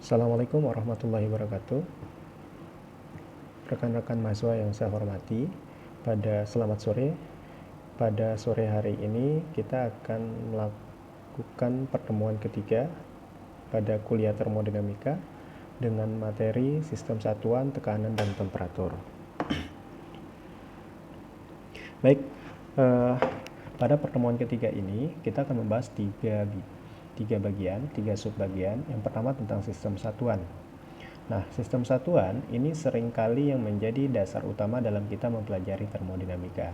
Assalamualaikum warahmatullahi wabarakatuh. Rekan-rekan mahasiswa yang saya hormati, selamat sore. Pada sore hari ini kita akan melakukan pertemuan ketiga pada kuliah termodinamika dengan materi sistem satuan, tekanan, dan temperatur. Baik, pada pertemuan ketiga ini kita akan membahas tiga subbagian. Yang pertama tentang sistem satuan. Nah, sistem satuan ini seringkali yang menjadi dasar utama dalam kita mempelajari termodinamika.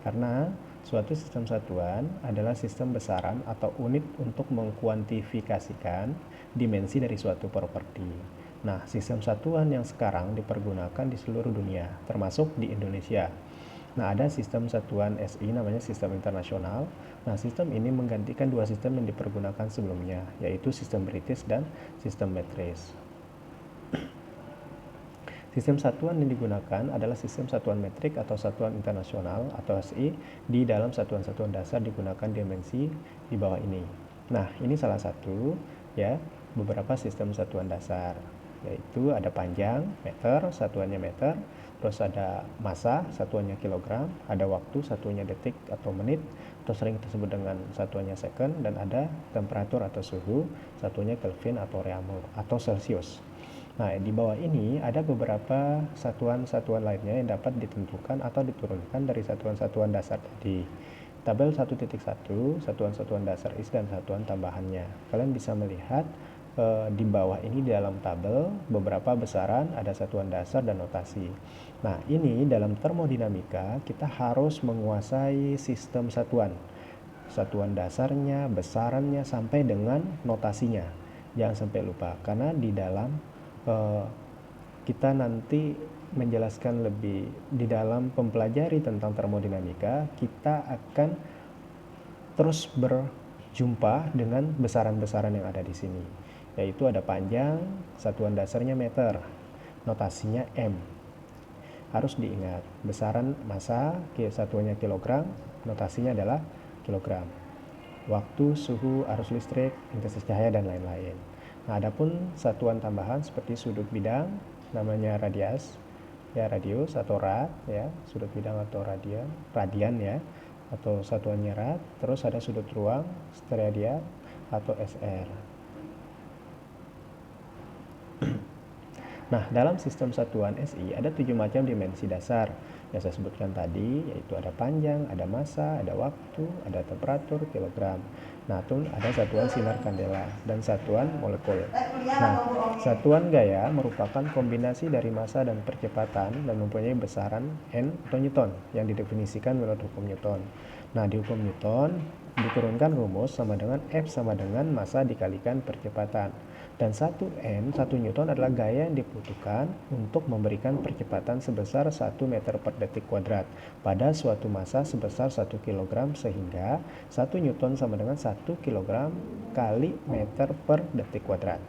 Karena suatu sistem satuan adalah sistem besaran atau unit untuk mengkuantifikasikan dimensi dari suatu properti. Nah, sistem satuan yang sekarang dipergunakan di seluruh dunia, termasuk di Indonesia. Nah, ada sistem satuan SI namanya sistem internasional. Nah, sistem ini menggantikan dua sistem yang dipergunakan sebelumnya, yaitu sistem British dan sistem metris. Sistem satuan yang digunakan adalah sistem satuan metrik atau satuan internasional atau SI. Di dalam satuan-satuan dasar digunakan dimensi di bawah ini. Nah, ini salah satu ya beberapa sistem satuan dasar, yaitu ada panjang meter, satuannya meter, terus ada massa, satuannya kilogram, ada waktu, satuannya detik atau menit, atau sering disebut dengan satuannya second, dan ada temperatur atau suhu, satuannya Kelvin atau Reaumur atau Celsius. Nah, di bawah ini ada beberapa satuan-satuan lainnya yang dapat ditentukan atau diturunkan dari satuan-satuan dasar tadi. Tabel 1.1, satuan-satuan dasar is dan satuan tambahannya. Kalian bisa melihat di bawah ini di dalam tabel beberapa besaran, ada satuan dasar dan notasi. Nah, ini dalam termodinamika kita harus menguasai sistem satuan. Satuan dasarnya, besarannya, sampai dengan notasinya. Jangan sampai lupa, karena di dalam kita nanti menjelaskan lebih di dalam mempelajari tentang termodinamika, kita akan terus berjumpa dengan besaran-besaran yang ada di sini, yaitu ada panjang, satuan dasarnya meter, notasinya M. Harus diingat, besaran massa, satuannya kilogram, notasinya adalah kilogram. Waktu, suhu, arus listrik, intensitas cahaya, dan lain-lain. Nah, adapun satuan tambahan seperti sudut bidang namanya radius atau rad ya, sudut bidang atau radian ya, atau satuannya rad. Terus ada sudut ruang, steradian atau SR. Nah, dalam sistem satuan SI ada 7 macam dimensi dasar yang saya sebutkan tadi, yaitu ada panjang, ada massa, ada waktu, ada temperatur, kilogram. Nah, itu ada satuan sinar kandela dan satuan molekul. Nah, satuan gaya merupakan kombinasi dari massa dan percepatan dan mempunyai besaran N atau Newton yang didefinisikan menurut hukum Newton. Nah, di hukum Newton diturunkan rumus sama dengan F sama dengan massa dikalikan percepatan. Dan 1 Newton adalah gaya yang dibutuhkan untuk memberikan percepatan sebesar 1 meter per detik kuadrat pada suatu massa sebesar 1 kg, sehingga 1 Newton sama dengan 1 kg kali meter per detik kuadrat.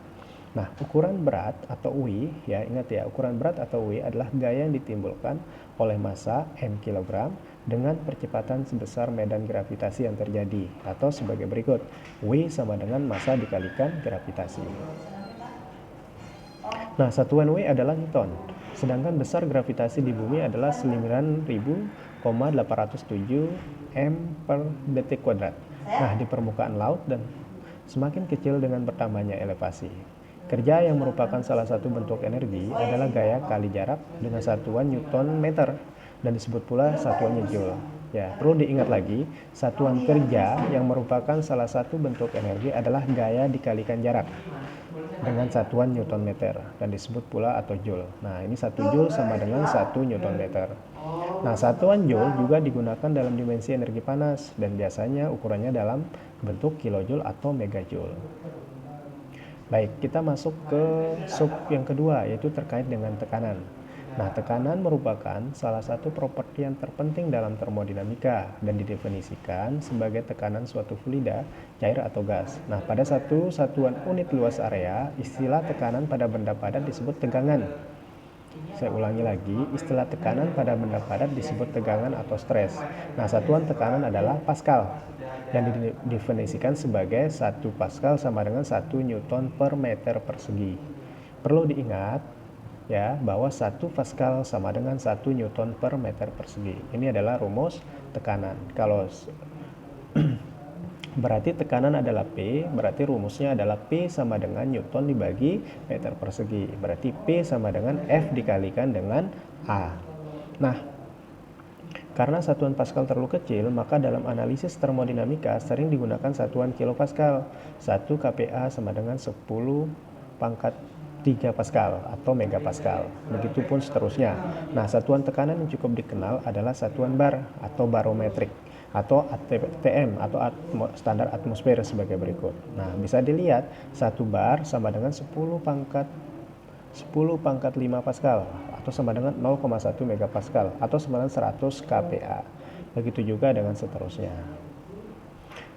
Nah, ukuran berat atau UI, ya ingat ya, ukuran berat atau UI adalah gaya yang ditimbulkan oleh massa M kg dengan percepatan sebesar medan gravitasi yang terjadi, atau sebagai berikut, W sama dengan massa dikalikan gravitasi. Nah, satuan W adalah Newton, sedangkan besar gravitasi di bumi adalah 9.807 M per detik kuadrat. Nah, di permukaan laut dan semakin kecil dengan bertambahnya elevasi. Kerja yang merupakan salah satu bentuk energi adalah gaya kali jarak dengan satuan Newton meter dan disebut pula satuannya Joule. Ya, perlu diingat lagi, satuan kerja yang merupakan salah satu bentuk energi adalah gaya dikalikan jarak dengan satuan Newton meter dan disebut pula atau Joule. Nah, ini 1 Joule sama dengan 1 Newton meter. Nah, satuan Joule juga digunakan dalam dimensi energi panas dan biasanya ukurannya dalam bentuk kilojoule atau megajoule. Baik, kita masuk ke sub yang kedua, yaitu terkait dengan tekanan. Nah, tekanan merupakan salah satu properti yang terpenting dalam termodinamika dan didefinisikan sebagai tekanan suatu fluida, cair atau gas. Nah, pada satu satuan unit luas area, istilah tekanan pada benda padat disebut tegangan. Saya ulangi lagi, istilah tekanan pada benda padat disebut tegangan atau stres. Nah, satuan tekanan adalah Pascal yang didefinisikan sebagai 1 Pascal sama dengan 1 Newton per meter persegi. Perlu diingat ya bahwa 1 Pascal sama dengan 1 Newton per meter persegi. Ini adalah rumus tekanan. Kalau berarti tekanan adalah P, berarti rumusnya adalah P sama dengan Newton dibagi meter persegi. Berarti P sama dengan F dikalikan dengan A. Nah, karena satuan Pascal terlalu kecil, maka dalam analisis termodinamika sering digunakan satuan kilopascal. 1 kPa sama dengan 10 pangkat 3 Pascal atau megapascal. Begitupun seterusnya. Nah, satuan tekanan yang cukup dikenal adalah satuan bar atau barometrik atau ATM atau standar atmosfer sebagai berikut. Nah, bisa dilihat 1 bar sama dengan 10 pangkat 5 Pascal atau sama dengan 0,1 megapascal atau sama dengan 100 kPa. Begitu juga dengan seterusnya.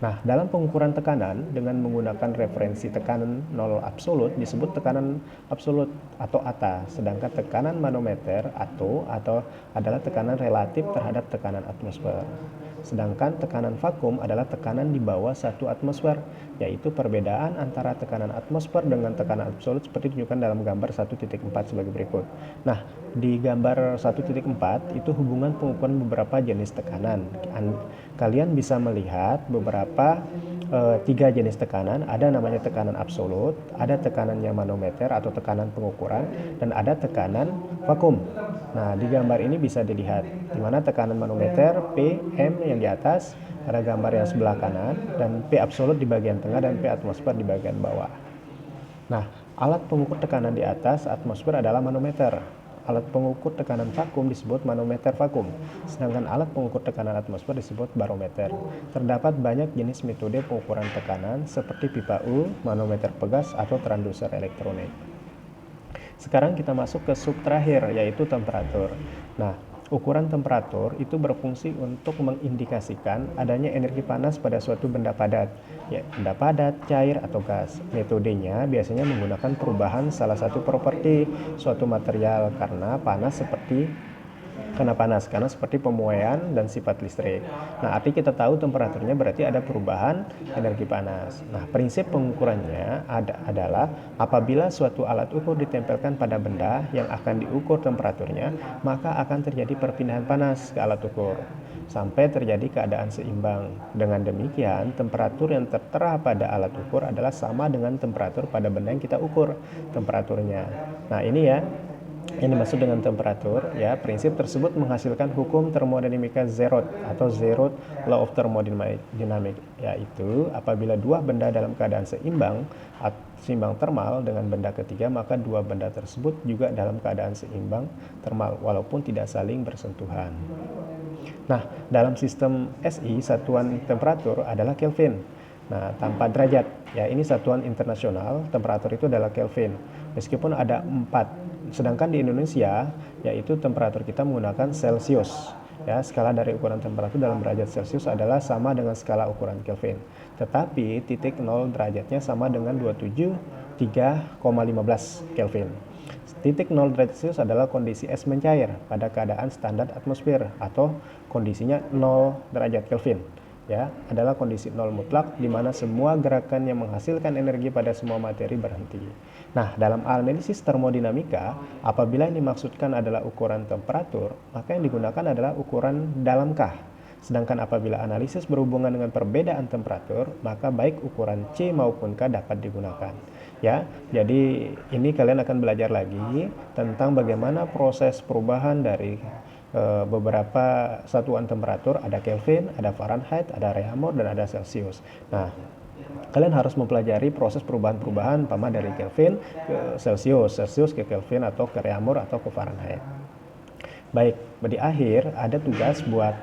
Nah, dalam pengukuran tekanan dengan menggunakan referensi tekanan nol absolut disebut tekanan absolut atau ATA, sedangkan tekanan manometer atau adalah tekanan relatif terhadap tekanan atmosfer. Sedangkan tekanan vakum adalah tekanan di bawah 1 atmosfer, yaitu perbedaan antara tekanan atmosfer dengan tekanan absolut seperti ditunjukkan dalam gambar 1.4 sebagai berikut. Nah, di gambar 1.4 itu hubungan pengukuran beberapa jenis tekanan. Kalian bisa melihat beberapa 3 jenis tekanan, ada namanya tekanan absolut, ada tekanannya manometer atau tekanan pengukuran, dan ada tekanan vakum. Nah, di gambar ini bisa dilihat di mana tekanan manometer P, M yang di atas, ada gambar yang sebelah kanan, dan P absolut di bagian tengah dan P atmosfer di bagian bawah. Nah, alat pengukur tekanan di atas atmosfer adalah manometer. Alat pengukur tekanan vakum disebut manometer vakum, sedangkan alat pengukur tekanan atmosfer disebut barometer. Terdapat banyak jenis metode pengukuran tekanan seperti pipa U, manometer pegas, atau transducer elektronik. Sekarang kita masuk ke sub terakhir, yaitu temperatur. Nah, ukuran temperatur itu berfungsi untuk mengindikasikan adanya energi panas pada suatu benda padat, ya, benda padat, cair, atau gas. Metodenya biasanya menggunakan perubahan salah satu properti suatu material karena seperti pemuaian dan sifat listrik. Nah, arti kita tahu temperaturnya berarti ada perubahan energi panas. Nah, prinsip pengukurannya adalah apabila suatu alat ukur ditempelkan pada benda yang akan diukur temperaturnya, maka akan terjadi perpindahan panas ke alat ukur sampai terjadi keadaan seimbang. Dengan demikian, temperatur yang tertera pada alat ukur adalah sama dengan temperatur pada benda yang kita ukur temperaturnya. Nah, ini ya yang dimaksud dengan temperatur, ya. Prinsip tersebut menghasilkan hukum termodinamika Zeroth atau Zeroth Law of Thermodynamics, yaitu apabila dua benda dalam keadaan seimbang termal dengan benda ketiga, maka dua benda tersebut juga dalam keadaan seimbang termal walaupun tidak saling bersentuhan. Nah, dalam sistem SI satuan temperatur adalah Kelvin. Nah, tanpa derajat, ya, ini satuan internasional temperatur itu adalah Kelvin. Meskipun ada 4, sedangkan di Indonesia yaitu temperatur kita menggunakan Celcius. Ya, skala dari ukuran temperatur dalam derajat Celcius adalah sama dengan skala ukuran Kelvin. Tetapi titik 0 derajatnya sama dengan 273,15 Kelvin. Titik 0 derajat Celcius adalah kondisi es mencair pada keadaan standar atmosfer atau kondisinya 0 derajat Kelvin. Ya, adalah kondisi 0 mutlak di mana semua gerakan yang menghasilkan energi pada semua materi berhenti. Nah, dalam analisis termodinamika, apabila yang dimaksudkan adalah ukuran temperatur, maka yang digunakan adalah ukuran dalam K. Sedangkan apabila analisis berhubungan dengan perbedaan temperatur, maka baik ukuran C maupun K dapat digunakan. Ya, jadi ini kalian akan belajar lagi tentang bagaimana proses perubahan dari beberapa satuan temperatur, ada Kelvin, ada Fahrenheit, ada Reaumur, dan ada Celsius. Nah, kalian harus mempelajari proses perubahan-perubahan umpama dari Kelvin ke Celsius, Celsius ke Kelvin atau ke Reaumur atau ke Fahrenheit. Baik, di akhir ada tugas buat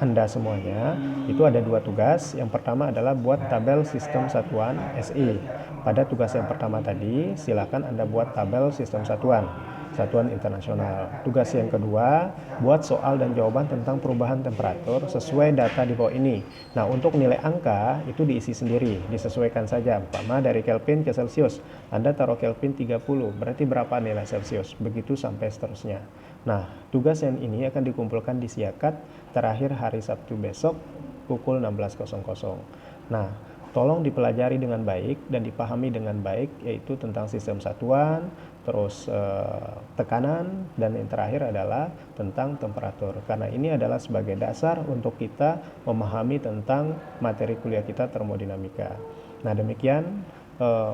Anda semuanya. Itu ada 2 tugas. Yang pertama adalah buat tabel sistem satuan SI. Pada tugas yang pertama tadi, silakan Anda buat tabel sistem satuan. satuan internasional. Tugas yang kedua, buat soal dan jawaban tentang perubahan temperatur sesuai data di bawah ini. Nah, untuk nilai angka itu diisi sendiri, disesuaikan saja. Umpama dari Kelvin ke Celcius, Anda taruh Kelvin 30, berarti berapa nilai Celcius? Begitu sampai seterusnya. Nah, tugas yang ini akan dikumpulkan di Siakat terakhir hari Sabtu besok pukul 16.00. Nah, tolong dipelajari dengan baik dan dipahami dengan baik, yaitu tentang sistem satuan, terus tekanan, dan yang terakhir adalah tentang temperatur. Karena ini adalah sebagai dasar untuk kita memahami tentang materi kuliah kita termodinamika. Nah, demikian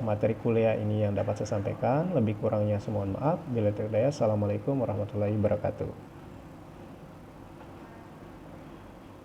materi kuliah ini yang dapat saya sampaikan. Lebih kurangnya saya mohon maaf. Bila tidak, Assalamualaikum warahmatullahi wabarakatuh.